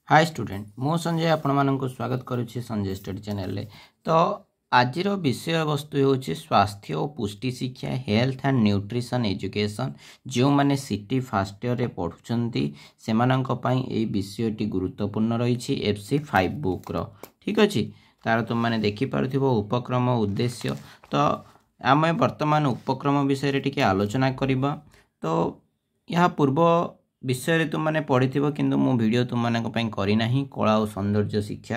Hi student मु संजय आपण स्वागत करुच्ची संजय स्टडी चैनल तो आज विषय वस्तु होची स्वास्थ्य और पुष्टि शिक्षा हेल्थ एंड न्यूट्रिशन एजुकेशन जो माने सिटी फर्स्ट ईयर रे पढ़ुचंती सेमानंक पई ए विषयटी गुरुत्वपूर्ण रही FC 5 बुक रो ठीक अछि तार तुम माने देखि पारथिबो उपक्रम उद्देश्य तो आमे वर्तमान उपक्रम विषय रे टिके आलोचना करिबा। तो यह पूर्व विषय रे तुम माने पढ़िथिबो किंतु मु वीडियो तुम मानक पई करि नाही कला और सौंदर्य शिक्षा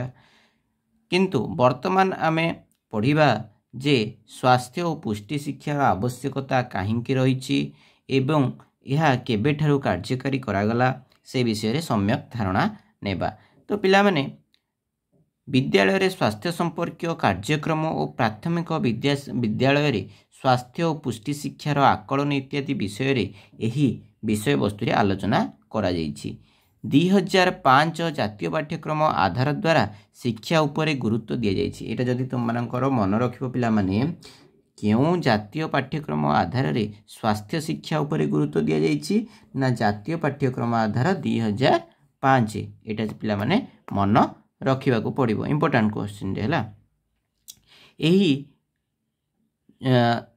किंतु वर्तमान आमे पढ़िबा जे स्वास्थ्य और पुष्टि शिक्षार आवश्यकता काहींकी रहिछि एवं यह केबेठारु कार्यकारी करागला से विषय रे सम्यक धारणा नेबा। तो पिला माने विद्यालय रे स्वास्थ्य संपर्कीय कार्यक्रम और प्राथमिक विद्यालय रे स्वास्थ्य और पुष्टि शिक्षार आकलन इत्यादि विषय रे एही विषय वस्तु रे आलोचना करा जाइछि। 2005 जातीय पाठ्यक्रम आधार द्वारा शिक्षा उपरे गुरुत्व दिया जाइछि। एटा जदि तुम मानकर मन रखिबो पिला माने केउं जातीय पाठ्यक्रम आधार रे स्वास्थ्य शिक्षा उपरे गुरुत्व दिया जाइछि ना जातीय पाठ्यक्रम आधार 2005 एटा पिला माने मन रखिबा को पड़िबो इंपोर्टेंट क्वेश्चन हैला। एही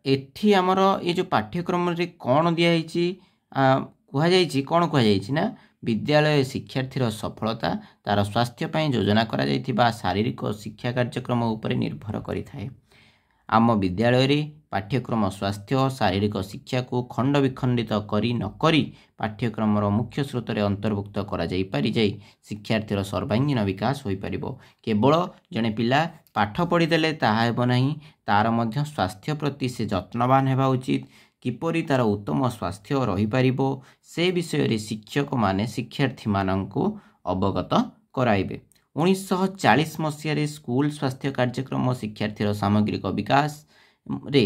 एठी हमर ए जो पाठ्यक्रम रे कोन दिया हिछि कुहा जाइछि कोन कुहा जाइछि ना विद्यालय शिक्षार्थीर सफलता तार स्वास्थ्य पई योजना करा जाइथिबा शारीरिक शिक्षा कार्यक्रम उपरे निर्भर करि थाए। आम विद्यालय रे पाठ्यक्रम स्वास्थ्य और शारीरिक शिक्षा को खंड विखंडित करी न करी पाठ्यक्रम मुख्य स्रोत रे अंतर्भुक्त करा जाई पारि जाई शिक्षार्थीर सर्वांगीन विकास होई परिबो। केवल जने पिला पाठ पढ़ी देले ताहा हेबो नाही तार मध्य स्वास्थ्य प्रति से जत्नवान हेबा उचित किपरि तार उत्तम स्वास्थ्य रही पारिबो से विषय रे शिक्षक माने शिक्षार्थी माननकु अवगत कराइबे। 1940 मसीह रे स्कूल स्वास्थ्य कार्यक्रम शिक्षार्थीर सामग्रिक विकास रे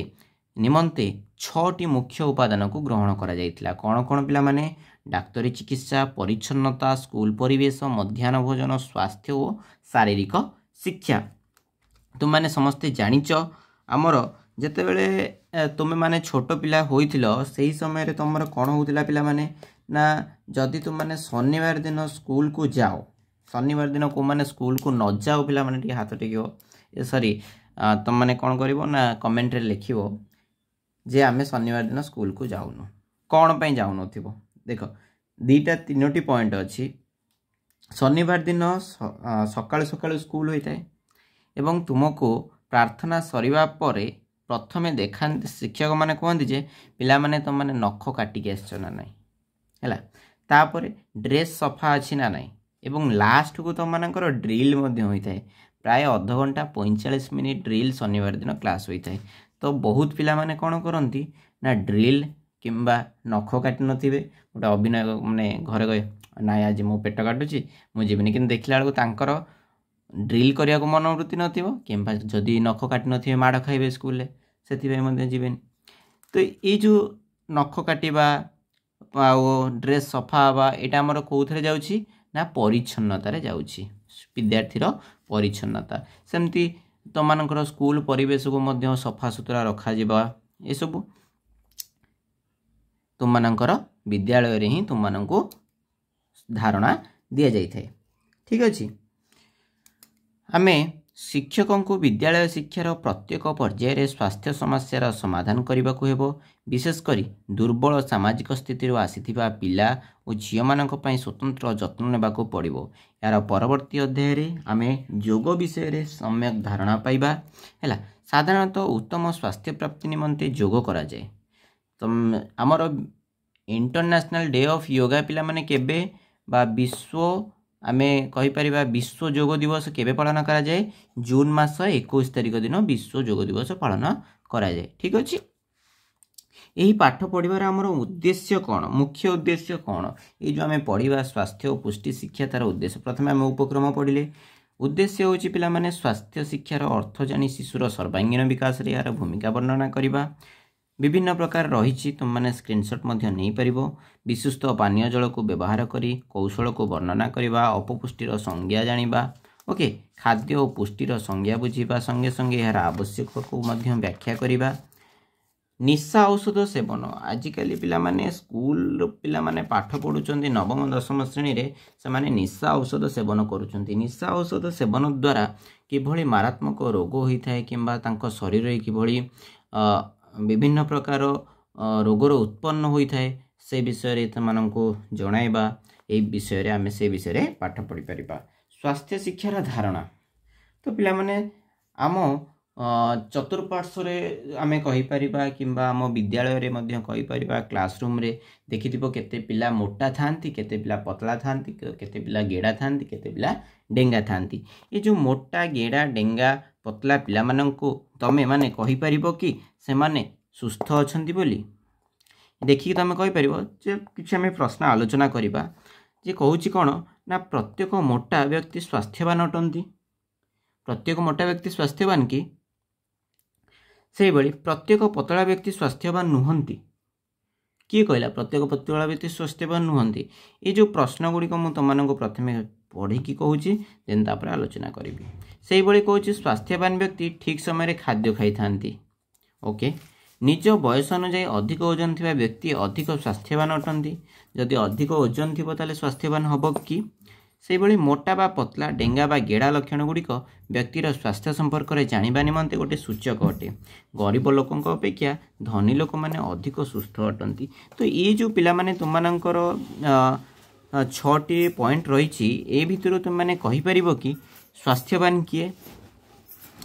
निमंते 6टी मुख्य उपादान को ग्रहण करा जाइथिला। कोन कोन पिला माने डाक्तरी चिकित्सा परिच्छन्नता स्कूल परिवेश मध्याह्न भोजन स्वास्थ्य और शारीरिक शिक्षा। तुम माने समस्ते जानिच आमर जेते बेले तुमे माने छोट पिला होइथिलो सेही समय रे तमर कोन होतिला पिला माने ना जदि तुम माने शनिवार दिन स्कूल को जाओ शनिवार दिन को माने स्कूल को न जाओ पिला माने हाथ टेकियो सॉरी तुम माने कोन करिवो ना कमेंट रे लिखिवो जे आमे शनिवार दिन स्कूल को जाउनु कोन पई जाउनु थिबो। देखो दीटा तीनोटी पॉइंट अछि। शनिवार दिन सकाळ सकाळ स्कूल होइताय एवं तुमको प्रार्थना सरिवा परे प्रथमे देखा शिक्षक माने कहते जे पिला माने तुम माने नख काटिक आसछ ना नहीं हैला तापर ड्रेस सफा अछि ना नहीं एवं लास्ट को तुम मानकर ड्रिल मध्य होइताय प्राय आधा घंटा 45 मिनिट ड्रिल शनिवार दिन क्लास होइताय। तो बहुत पिला माने कोन करंती ना ड्रिल किंबा नख काटि नथिबे गोटे अभिनय माने घरे गए ना आज मो पेट काटुची मु जीवनी किन देखला बेलको तांकर ड्रिल करिया को मनोवृत्ति नथिबो किंबा जदि नख काटि नथिबे माड़ खाइबे स्कूल ले सेति मध्य जीवेन। तो ये जो नख काटिबा आ ड्रेस सफा हवा एटा हमर कोथरे जाउची ना परिच्छन्नता रे जाउची विद्यार्थीर परिच्छन्नता सेमती तुम मानकर स्कूल परिवेश को मध्य सफा सुतरा रखा जिबा ए सब तुम मानकर विद्यालय रे ही तुम मानको धारणा दिया जाई थाए। ठीक अछि आमे शिक्षकों को विद्यालय शिक्षार प्रत्येक पर्यायर स्वास्थ्य समस्यार समाधान करने को हेबो। विशेषकर दुर्बल सामाजिक स्थिति आसीथिबा पिला और झियो मानक पई स्वतंत्र जत्न नेबा को पड़िबो। यार परवर्ती अध्याय रे आमे योग विषय रे सम्यक धारणा पाइबा हैला। साधारणतः उत्तम स्वास्थ्य प्राप्ति निमंते योग करा जाए। तो आमर इंटरनेशनल डे ऑफ योगा पिला माने केबे बा विश्व आमे कहि परिबा विश्व योग दिवस केबे पालन करा जाए जून मास 21 तारिख दिन विश्व योग दिवस पालन करा जाए। ठीक अछि एही पाठ पढ़िबार हमर उद्देश्य कोन मुख्य उद्देश्य कोन ए जो आमे पढ़िबा स्वास्थ्य और पुष्टि शिक्षा तार उद्देश्य प्रथमे आमे उपक्रम पढ़िले उद्देश्य होची पिला माने स्वास्थ्य शिक्षार अर्थ जानी शिशुर सर्वांगीन विकास रे यार भूमिका वर्णना करिबा। विभिन्न प्रकार रही तुम मैंने स्क्रीनशॉट नहीं पारिबो। विशुद्ध पानीय जल को व्यवहार करी कौशल को वर्णना करवा अपपुष्टिर संज्ञा जानिबा ओके खाद्य और पुष्टिर संज्ञा बुझीबा संगे संगे यार आवश्यक को व्याख्या करवा निशा औषध सेवन आजिकल पिलामाने स्कूल पिलामाने पाठ पढ़ुचंदी नवम दशम श्रेणी रे से निशा औषध सेवन करुचंती। निशा औषध सेवन द्वारा किभली मारात्मक रोग होता है किंबा तांको शरीर रे किभली विभिन्न प्रकार रोगर उत्पन्न होता है से विषय तुमको जणाइबा। ए विषय रे आमे से विषय रे पाठ पढ़ी परिबा। स्वास्थ्य शिक्षार धारणा तो पिला माने आम चतुर्पार्श्व आमे कहि परिबा किंबा आम विद्यालय रे मध्य कहि परिबा क्लासरूम रे देखिथिबो केते पिला मोटा थांती केते पिला पतला थांती केते पिला गेड़ा थांती केते पिला डेंगा थांती। ये जो मोटा गेड़ा डेंगा पतला पिला माननकु तमे माने कहि परिबो कि से माने सुस्थ अछंती बोली देखिए तुम कहीपर जे कि आम प्रश्न आलोचना करवा जे कहूँ कौन ना प्रत्येक मोटा व्यक्ति स्वास्थ्यवान अटंती। प्रत्येक मोटा व्यक्ति स्वास्थ्यवान कि से भाई प्रत्येक पतला व्यक्ति स्वास्थ्यवान नुहंती किए कहला प्रत्येक पतला व्यक्ति स्वास्थ्यवान नुहंती। ये जो प्रश्न गुड़िक मुझे तुमको प्रथम पढ़ी कहूँ देन तापर आलोचना करी से भाई कहूँ स्वास्थ्यवान व्यक्ति ठीक समय खाद्य खाई था। ओके निज बयस अनुजाई अधिक ओजन थिबा व्यक्ति अधिक स्वास्थ्यवान अटंती। जदि अधिक ओजन थिबो ताले स्वास्थ्यवान हबो कि से भली मोटा बा पतला डेंगा बा गेड़ा लक्षण गुड़िक व्यक्तिर स्वास्थ्य संपर्क में जानवा निमंते गोटे सूचक अटे। गरीब लोकों अपेक्षा धनी लोक मैंने अधिक सुस्थ अटंती। तो ये जो पिला माने तुम मानकर 6टी पॉइंट रही ए भितर तुम मैंने कहि परिबो कि स्वास्थ्यवान किए।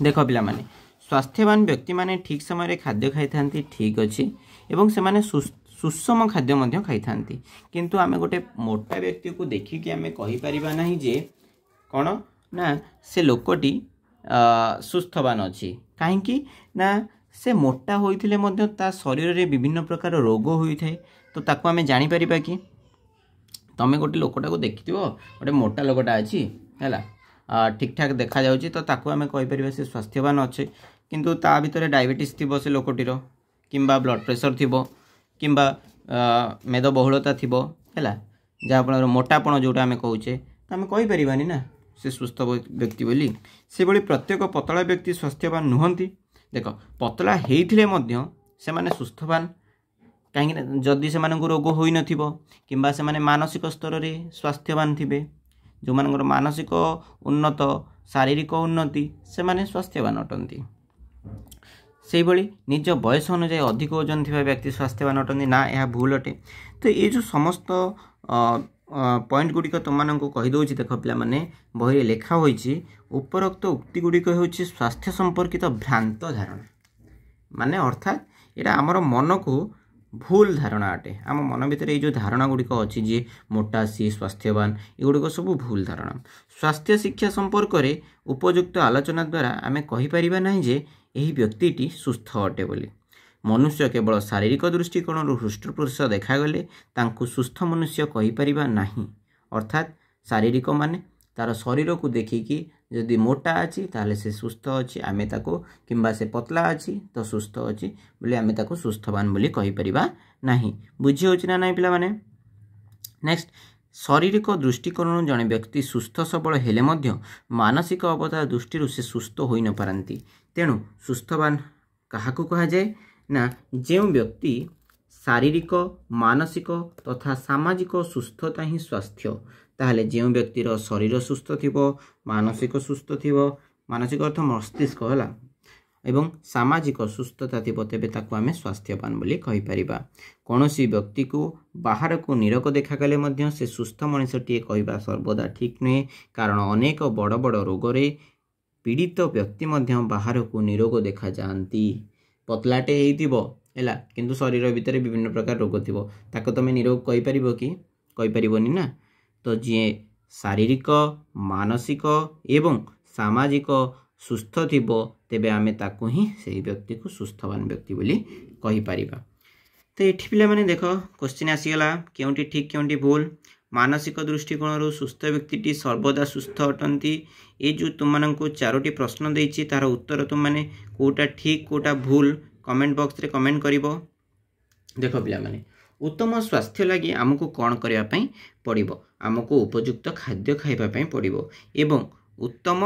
देख पिला माने स्वास्थ्यवान व्यक्ति माने ठीक समय खाद्य खाई था ठीक अच्छे एवं से माने सुषम खाद्य मध्य खाई था। किंतु आमे गोटे मोटा व्यक्ति को देखिकी आमे कहि परिबा नाही जे कौन ना से लोकटी सुस्थवान अच्छी कहीं ना से मोटा होइथिले मध्य ता शरीर रे विभिन्न प्रकार रोग होता है। तो ताको आमे जानि परिबा कि तमे गोटे लोकटा को देखिथिबो गोटे मोटा लोकटा अछि हैला ठीक ठाक देखा जाउची तो ताको आमे कहि परिबा से स्वास्थ्यवान अच्छे। किंतु ता भितर डायबिटीज थिबो से लोकटीर किंबा ब्लड प्रेशर थिबो किंबा मेदबहुलता थिबो हैला जहाँ फल मोटापण जोटा आमे कहूचे तो आमे कहि परिबानी ना से सुस्थ व्यक्ति बोली। से भली प्रत्येक पतला व्यक्ति स्वास्थ्यवान नुहंती। देख पतला हेइथिले मध्य से माने सुस्थवान कहीं जदि से रोग होई नथिबो किंबा से माने मानसिक स्तर रे स्वास्थ्यवान थिबे जो मानकर मानसिक उन्नत शारीरिक उन्नति से माने स्वास्थ्यवान अटंती। से भली निज बयस अनुजाई अधिक ओजन थिबा व्यक्ति स्वास्थ्यवान अटंती ना यह भूल अटे। तो ये जो समस्त पॉइंट गुड़िक तुमको कहीदे देख पिला माने बही लेखा होइछि उपरोक्त उक्ति गुड़िक होछि स्वास्थ्य संपर्कित भ्रांत धारणा माने अर्थात यहाँ आमर मन को भूल धारणा अटे। आम मन भितर ये धारणा गुड़िक अच्छी जे मोटा सी स्वास्थ्यवान एगुड़िक सब भूल धारणा। स्वास्थ्य शिक्षा संपर्क में उपयुक्त आलोचना द्वारा आमे कहि परिबा नाही जे एही व्यक्तिटी सुस्थ अटे बोली। मनुष्य केवल शारीरिक दृष्टिकोण हृष्टपुष्ट देखागले तांकु सुस्थ मनुष्य कहि परिबा नाही। अर्थात शारीरिक माने तार शरीर को देखिकी जदि मोटा अच्छी ताले से सुस्थ अच्छी आमे ताको किंबा से पतला अच्छी तो सुस्थ अच्छी बोले आमे ताको सुस्थवान बोली कहि परिबा नाही। बुझी होछि ना नाही पिला माने। नेक्स्ट शारीरिक दृष्टिकोण जड़े व्यक्ति सुस्थ सबल हेले मध्य मानसिक अवस्था दृष्टि से सुस्थ होई न पारंती। तेणु सुस्थवान काहाकू कहा जाए ना जो व्यक्ति शारीरिक मानसिक तथा सामाजिक सुस्थता ही स्वास्थ्य ताहले जो व्यक्तिर शरीर सुस्थ थिबो मानसिक सुस्थ थिबो मानसिक अर्थ मस्तिष्क होला एवं सामाजिक सुस्थता थिबो तेबे ताकू आमे स्वास्थ्यवान बोली कहि परिबा। कोनोसी व्यक्ति को बाहर को निरक देखागले मध्य से सुस्थ मनुष्यटीए कहवा सर्वदा ठीक नुहे कारण अनेक बड़ बड़ रोगरे पीड़ित व्यक्ति मध्य बाहर को निरोग देखा जाती। पतलाटे हेइथिबो हैला किंतु शरीर भितर विभिन्न प्रकार रोग थिबो ताको तमे निरोग कहि परिबो कि कहि परिबोनी ना। तो जी शारीरिक मानसिक एवं सामाजिक सुस्थ थिबो तेबे आमे ताको ही सही व्यक्ति को सुस्थवान व्यक्ति बोली कहि परिबा। तो ये पिला माने देख क्वेश्चन आसीगला केउंटी ठीक केउंटी भूल। मानसिक दृष्टिकोण सुस्थ व्यक्ति सर्वदा सुस्थ अटंती। ये जो तुमको 4टी प्रश्न देछि तार उत्तर तुम माने कोटा ठीक कोटा भूल कमेंट बॉक्स रे कमेंट करिवो। देख पिला माने उत्तम स्वास्थ्य लगी आमको कौन करने पड़ो आमको उपयुक्त खाद्य खाइबा पड़ो एवं उत्तम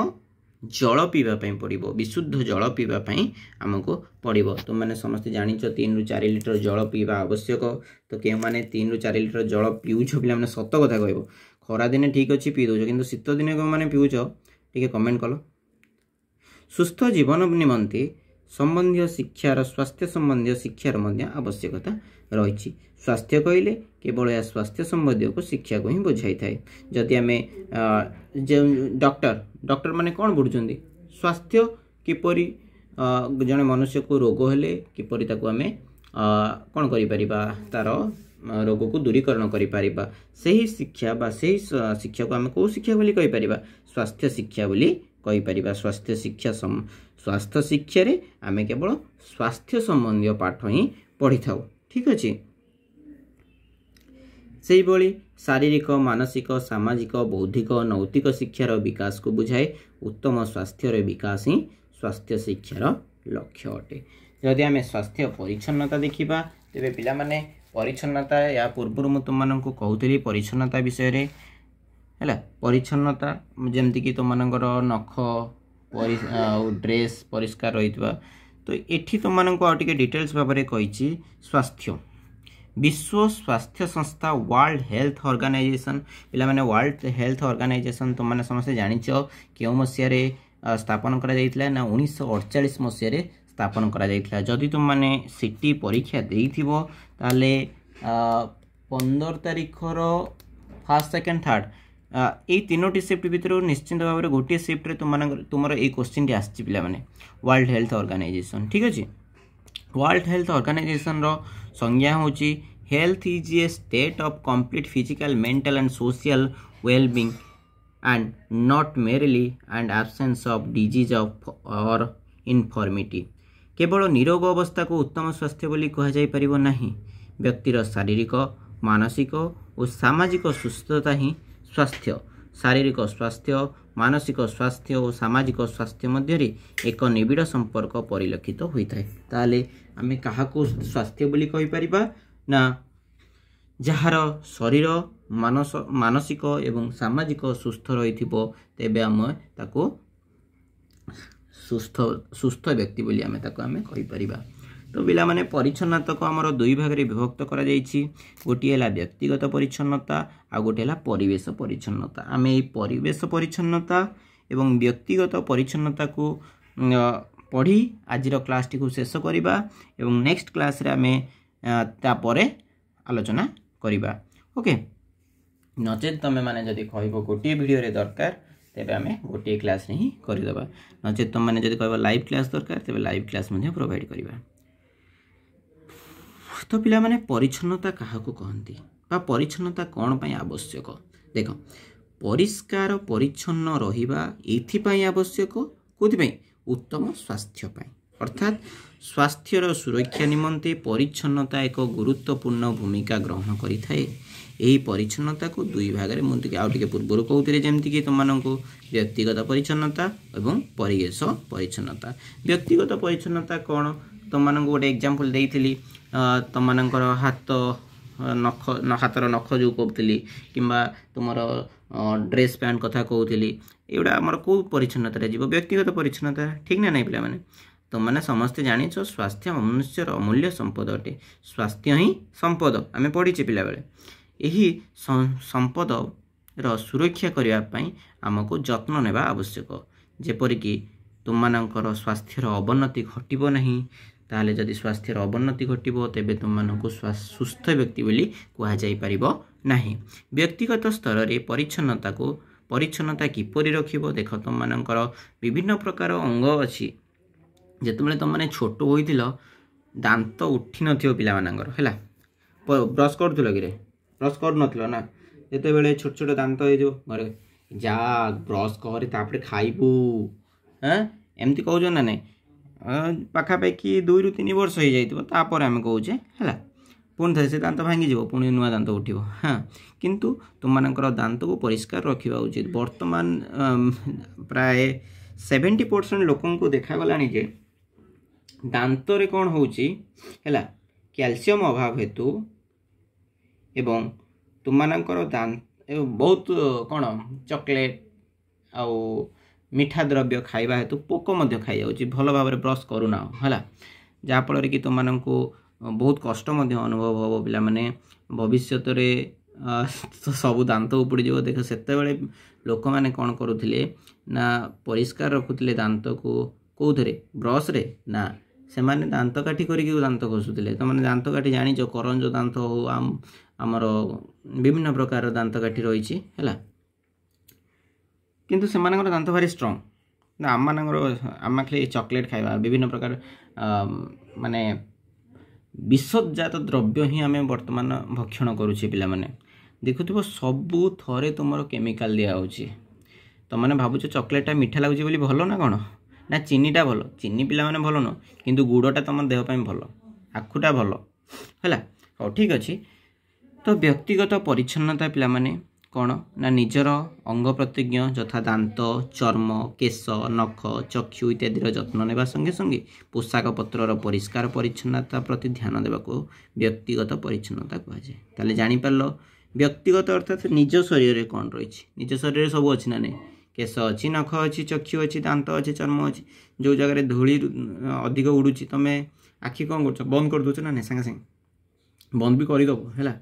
जल पीवाई पड़ो विशुद्ध जल पीवाई आमको पड़ो। तुमने समस्ते जान 3 ରୁ 4 लिटर जल पीवा आवश्यक। तो क्यों मैंने 3 ରୁ 4 लिटर जल पीऊछ पे सत कथा कह खरा दिने ठीक अच्छे पी दौ कि शीत दिने कौन मैंने पीऊच टे कमेंट कल। सुस्थ जीवन निमंते संबंधी शिक्षार स्वास्थ्य संबंधी शिक्षार आवश्यकता रही। स्वास्थ्य कहले केवल यह स्वास्थ्य संबंधी को शिक्षा को ही बुझाई थाए। जदि आम डॉक्टर माने कौन बुझुंदी स्वास्थ्य किपरि जने मनुष्य को रोग हेले किपरि ताको आमे कौन करि परिबा तार रोग को दूरीकरण करि परिबा। सही शिक्षा बा सही शिक्षा को आमे को शिक्षा बोली कहि परिबा स्वास्थ्य शिक्षा बोली कहि परिबा। स्वास्थ्य शिक्षा रे आमे केवल स्वास्थ्य संबंधी पाठ ही पढ़ी थाउ। ठीक अछि। से भली शारीरिक मानसिक सामाजिक बौद्धिक नैतिक शिक्षार विकास को बुझाए। उत्तम स्वास्थ्यर विकास ही स्वास्थ्य शिक्षार लक्ष्य अटे। जदि आम स्वास्थ्य परिच्छन्नता देखा तेरे पिला माने परिच्छन्नता या पूर्व मु तुमको कहूली परिच्छन्नता विषय रे है। परिच्छन्नता जमती कि तुम नख ड्रेस परिष्कार रही। तो ये तुमको आउ टे डिटेल्स भाव में कही स्वास्थ्य विश्व स्वास्थ्य संस्था वर्ल्ड हेल्थ ऑर्गेनाइजेशन पिला माने वर्ल्ड हेल्थ ऑर्गेनाइजेशन तुमने समस्ते जानिच क्यों मसीह स्थापन करा जाइथिला ना 1948 मसीह स्थापन करा जाइथिला। जदि तुम माने सीटी परीक्षा देइथिबो ताले 15 तारिखर फर्स्ट सेकंड थर्ड ये तीनोटी शिफ्ट भितर निश्चिंत भाव में गोटे शिफ्ट रे तुमर ये क्वेश्चन टी आछि पिला माने वर्ल्ड हेल्थ ऑर्गेनाइजेशन। ठीक अछि। वर्ल्ड हेल्थ ऑर्गेनाइजेशन रो संज्ञा होची health is a state of complete physical mental and social wellbeing and not merely and absence of disease of और इनफॉर्मिटी। केवल निरोग अवस्था को उत्तम स्वास्थ्य बोली कह जाई परिबो नाही। व्यक्तिर शारीरिक मानसिक और सामाजिक सुस्थता ही स्वास्थ्य। शारीरिक स्वास्थ्य मानसिक स्वास्थ्य और सामाजिक स्वास्थ्य मध्य एक निबिड़ संपर्क परिलक्षित होता है। ताले आमे कहा को स्वास्थ्य बोली कहि परिबा ना जहार शरीर मानसिक एवं सामाजिक सुस्थ रहिथिबो तेबे आम ताको सुस्थ व्यक्ति बोली आमे ताको आमे कहि परिबा। तो पिला माने परिच्छन्नता को आमर दुई भाग रे विभक्त करा जाइछि। गोटी हैला व्यक्तिगत परिच्छन्नता आ गोटी हैला परिवेश परिच्छन्नता। आमे ए परिवेश परिच्छन्नता एवं व्यक्तिगत परिच्छन्नता को पढ़ी आजिर क्लास टी को शेष करिबा एवं नेक्स्ट क्लास रे आमे तापरे आलोचना करिबा। ओके नचेत तमे माने जदि कहबो गोटी वीडियो रे दरकार तेबे आमे गोटी क्लास रे ही करिदबा। नचेत तमे माने जदि कहबो लाइव क्लास दरकार तेबे लाइव क्लास मध्ये प्रोवाइड करिबा। तो पिला माने परिच्छन्नता काहाकू कहंती बा परिच्छन्नता कौन पाई आवश्यक। देख परिष्कार परिच्छन्न रहिबा एथिपाई आवश्यक कोथिपाई उत्तम स्वास्थ्य पाई। अर्थात स्वास्थ्यर सुरक्षा निमंते परिच्छन्नता एक गुरुत्वपूर्ण भूमिका ग्रहण करि थाए। एही परिच्छन्नता को दुई भाग रे मुंती आउ टिके पूर्वर कहउतिरे जेमति कि तुमनको व्यक्तिगत परिच्छन्नता एवं परिवेश परिच्छन्नता। व्यक्तिगत परिच्छन्नता कौन तुमनको गोटे एग्जांपल देइथिली तुमनकर हाथ नख हाथर नख जो कहती किंबा तुमर ड्रेस पैंट कथा कहती एगुड़ा आमर कौ परिच्छन्नता जीव व्यक्तिगत परिच्छन्नता। ठीक ना नहीं पिला माने तुमने समस्ते जानिछ स्वास्थ्य मनुष्यर अमूल्य संपद अटे। स्वास्थ्य ही संपद आमे पढ़ीचे पिला बेले। एही संपद र सुरक्षा करिया पई हमको जत्न नेबा आवश्यक। जेपरिक तुमनकर स्वास्थ्यर अवनति घटिबो नहीं। ताले जदि स्वास्थ्यर अवनति घटिबो तेबे तुमनको सुस्थ व्यक्ति बोली कहा जाई परिबो नाही। व्यक्तिगत स्तर रे परिच्छन्नता को परिच्छन्नता किपरि रखिबो देख तुमनकर विभिन्न प्रकार अंग अछि। जेतबेले तुमने छोट होइतिलो दांत उठी नथियो पिला मानकर हैला ब्रश करथुलो कि रे ब्रश कर नथिलो ना जेतेबेले छोट छोट दांत हे जो घरे जा ब्रश कर तापरे खाइबू हैं एमती कहउजो ना नै पाखापाखि 2 ରୁ 3 वर्ष हो जापर आम कहे है पुणी थे से दांत भांगी जीव पुणी नुआ दांत उठो। हाँ किंतु तुम दांत को परिष्कार रखा उचित। वर्तमान प्राय 70% लोक देखागला जे दांत रे कौन होची है कैल्शियम अभाव हेतु एवं तुम दांत बहुत कौन चॉकलेट आउ मिठा द्रव्य खाइबा हेतु पोक मध्य खाई जाउची भल भाव ब्रश करूना है जहाँफल कि तुम को बहुत कष्ट मध्य अनुभव हम पिला माने भविष्य तो सब दांत उपड़ी जाव देख से लोक मैंने कौन करुले ना परिष्कार रखुले दांत को कौथे ब्रश रे ना से माने दांत काठी करके दांत घषुले तो मैंने दांत काठी जान करंज दांत हो आमर विभिन्न प्रकार दांत काठी रही है किंतु से दांत भारी स्ट्रंग ना आम खाली चॉकलेट खाइबा विभिन्न प्रकार माने विषजात द्रव्य ही आम बर्तमान भक्षण करुचे पिला माने देखुथिबो सबु थरे तुमर केमिकल दिया होची तो मैंने भावुच चॉकलेटा मीठा लगुच बोली भल ना कौन ना चीनीटा भल चीनी पिला माने भल न किंतु गुड़टा तुम देह भल आखुटा भल है हाँ ठीक अच्छे तो व्यक्तिगत परिच्छन्नता पिला माने कौन ना निजर अंग प्रत्यंग यथा दांत चर्म केश नख चक्षु इत्यादि जत्न नेबा संगे संगे पोशाक पत्रर परिष्कार परिच्छन्नता प्रति ध्यान देवा को व्यक्तिगत परिच्छन्नता कहुए ताले जानि पारलो व्यक्तिगत अर्थात निज शरीर में कौन रही निज शरीर सब अच्छी ना नहीं केश अच्छी नख अच्छी चक्षु अच्छी दांत अच्छी चर्म अच्छी जो जगह धूली अधिक उड़ूची तुम आखि कौन कर बंद कर दौ ना नहीं सागे सागे बंद भी करदेव है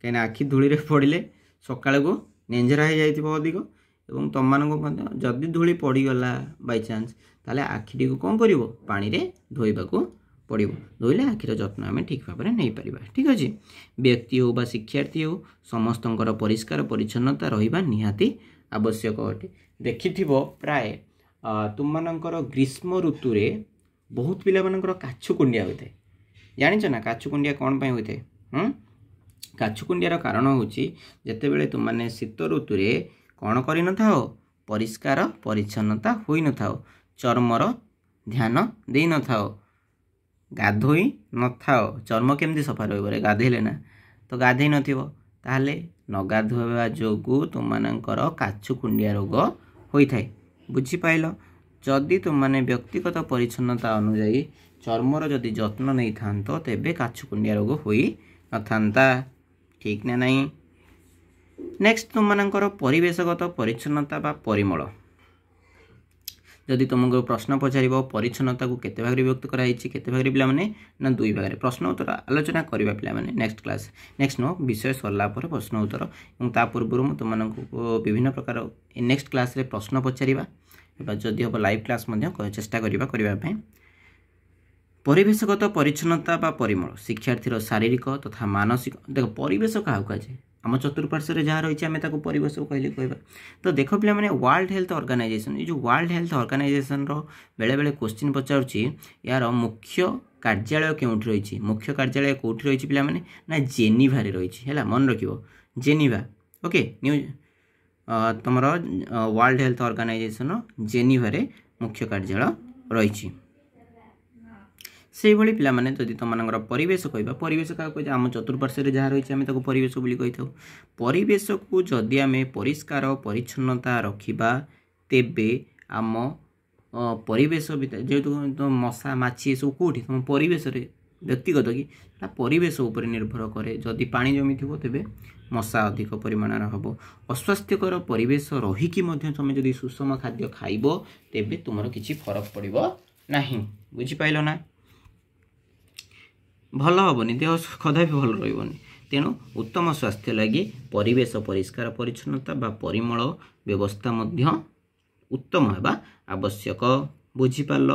कहीं आखि धूली पड़े सकाल को नेंजरा हो जाइए अधिक और तुम मानक जदि धूली पड़गला बाई चान्स ताले आखिटी को कौन कर पानी रे धोइबाकू पड़ो धोइले आखिर जत्न आम ठीक भाव में नहीं पार ठीक अच्छे व्यक्ति हो बा शिक्षार्थी हो समस्त परिष्कार परिच्छन्नता रहिबा निहाती आवश्यक अटे देखि प्राय तुम मानकर ग्रीष्म ऋतु रे बहुत पिला मानकर काछुकुंडिया होता है जानिच ना काछुकुंडिया कौन पाई होता है काछुकुंडियार कारण होची जेतेबेले तुम माने शीत ऋतु रे कौन करि न थाओ परिष्कार परिच्छन्नता होई न थाओ चर्मर ध्यान दे न थाओ गाधोई न थाओ चर्म केमती सफा रही गाधेले ना तो गाधे नाले न गाधोवा जोगु तुम मानकर काछुकुंडिया रोग होता है बुझीपाल जदि तुम माने व्यक्तिगत परिच्छन्नता अनुजाई चर्मर जदि जत्न नहीं था तेबे काछुकुंडिया रोग होई न था ठीक ना नहीं नेक्स्ट तुम मानकर परिवेशगत परिच्छन्नता बा परिमल जदि तुमको प्रश्न पचार परिच्छन्नता को केते भाग विभक्त कराई केते भाग पिला माने ना दुई भाग प्रश्न उत्तर आलोचना करबा पिला माने नेक्स्ट क्लास नेक्स्ट नो विषय सरला पर प्रश्न उत्तर और ता पूर्व मु तुमको विभिन्न प्रकार नेक्स्ट क्लास रे प्रश्न पचारिबा जदि हम लाइव क्लास मध्य चेष्टा करबा परिवेशगत परिच्छन्नता बा परिमल शिक्षार्थीर शारीरिक तथा मानसिक देख परिवेश क्या कहुए आम चतुर्पार्श्व जहाँ रही आम परिवेश कहले कहवा तो देख पे मैंने वर्ल्ड हेल्थ ऑर्गेनाइजेशन ये जो वर्ल्ड हेल्थ ऑर्गेनाइजेशन बेले बेले क्वेश्चन पचारुची यार मुख्य कार्यालय क्योंठी रही मुख्य कार्यालय कौटी रही पे मैंने ना जेनिभा रही है मन रखियो जेनिभा ओके न्यूज तुम वर्ल्ड हेल्थ ऑर्गेनाइजेशन जेनिभा मुख्य कार्यालय रही से भाई पिला माने जदि तुम परिवेश कहवा परिवेश क्या कह आम चतुर्पार्श्व जहाँ रही आम परिवेश बोली कही परिवेश को जदि आम परिष्कार परिच्छन्नता रखा तेबे आम परिवेश भितर जेहेतु मशा माछी सब कौटी तुम परिवेश व्यक्तिगत कि परिवेश उपर निर्भर करे जदि पानी जमी थो तेबे मशा अधिक परिमाण हम अस्वास्थ्यकर परिवेश रहीकि तुम जदि सुषम खाद्य खाइब तेबे तुमर किछि फरक पड़ो ना बुझीपाल ना भल हेनी देह कदापि भल रही तेणु उत्तम स्वास्थ्य लगी परिवेश परिष्कार परिच्छन्नता बा परिमल व्यवस्था मध्य उत्तम होगा आवश्यक बुझीपाल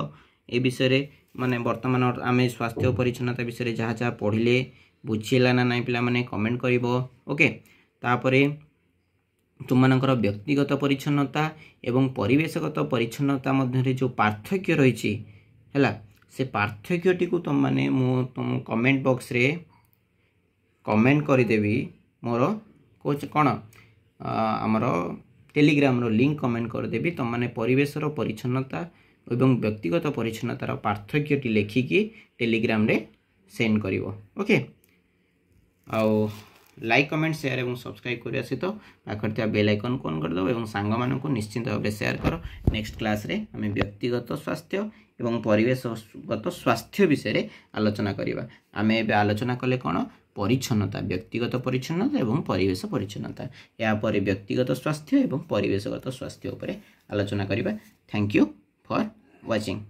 ए विषय माने वर्तमान आम स्वास्थ्य परिच्छन्नता विषय जहाँ जहाँ पढ़िले बुझीला ना ना पिला माने कमेंट करिवो ओके तापरे तुम मानकर व्यक्तिगत परिच्छन्नता एवं परिवेशगत परिच्छन्नता मध्य जो पार्थक्य रही है से पार्थक्यटी को तुम माने तुम कमेंट बॉक्स रे कमेंट करदेवी मोर कौन आमर टेलीग्राम रो लिंक कमेंट करदेवी तुम माने परिवेशर परिच्छन्नता एवं व्यक्तिगत परिच्छन्नतार पार्थक्यटी लेखिकी टेलीग्राम रे सेंड करिवो ओके आउ लाइक कमेंट शेयर और सब्सक्राइब करने सहित पाखर बेल आइकन को ऑन करदो एवं सांग मानक निश्चिंत भाव शेयर कर नेक्स्ट क्लास रे आम व्यक्तिगत स्वास्थ्य एवं परिवेशगत स्वास्थ्य विषय आलोचना करवा आम ए आलोचना कले कौन परिच्छन्नता व्यक्तिगत परिच्छन्नता एवं परिवेश परिच्छन्नता या पर व्यक्तिगत स्वास्थ्य एवं परिवेशगत स्वास्थ्य उपरे आलोचना करिबा। Thank you for watching.